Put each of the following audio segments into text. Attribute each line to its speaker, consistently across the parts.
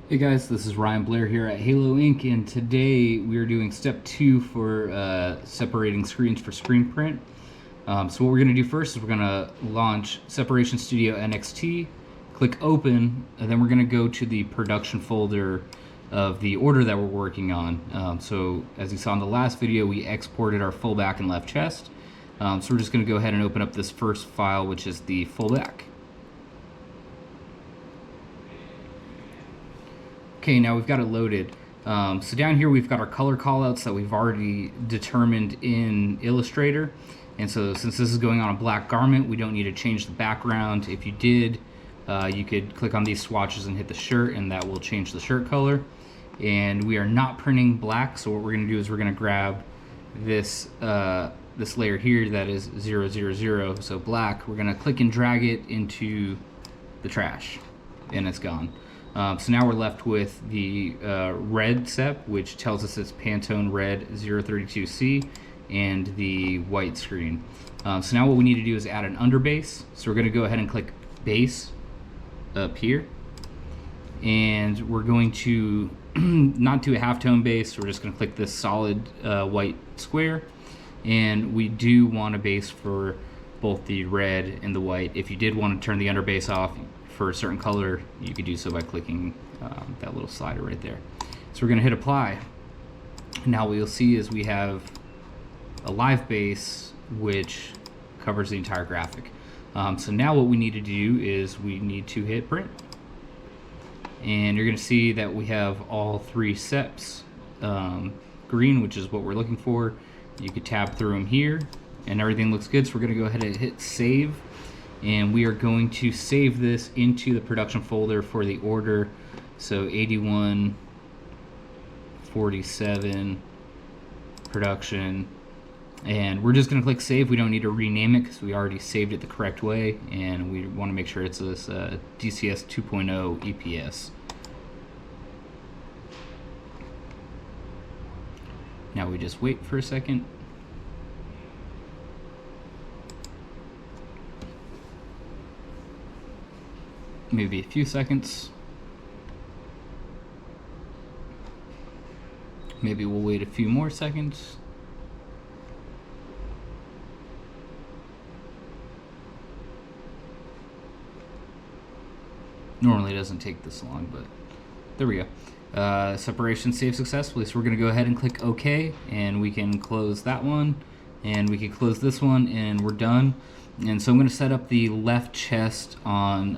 Speaker 1: Hey guys, this is Ryan Blair here at Halo Inc. and today we are doing step 2 for separating screens for screen print. So what we're going to do first is we're going to launch Separation Studio NXT, click open, and then we're going to go to the production folder of the order that we're working on. So as you saw in the last video, we exported our full back and left chest. So we're just going to go ahead and open up this first file, which is the full back. Okay, now we've got it loaded. So down here we've got our color callouts that we've already determined in Illustrator. And so since this is going on a black garment, we don't need to change the background. If you did, you could click on these swatches and hit the shirt, and that will change the shirt color. And we are not printing black, so what we're going to do is we're going to grab this this layer here that is 000, so black. We're going to click and drag it into the trash, and it's gone. So now we're left with the red SEP, which tells us it's Pantone Red 032C, and the white screen. So now what we need to do is add an underbase. So we're going to go ahead and click base up here, and we're going to not do a halftone base. We're just going to click this solid white square, and we do want a base for both the red and the white. If you did want to turn the underbase off for a certain color, you could do so by clicking that little slider right there. So we're going to hit apply. Now what you'll see is we have a live base which covers the entire graphic. So now what we need to do is we need to hit print, and you're going to see that we have all three SEPs green, which is what we're looking for. You could tab through them here and everything looks good. So we're going to go ahead and hit save, and we are going to save this into the production folder for the order. So 8147 production, and we're just going to click save. We don't need to rename it because we already saved it the correct way, and we want to make sure it's this DCS 2.0 EPS. Now we just wait for a second. Maybe a few seconds. Maybe we'll wait a few more seconds. Normally it doesn't take this long, but there we go. Separation saved successfully. So we're going to go ahead and click OK, and we can close that one, and we can close this one, and we're done. And so I'm going to set up the left chest on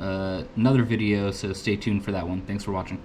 Speaker 1: another video, so stay tuned for that one. Thanks for watching.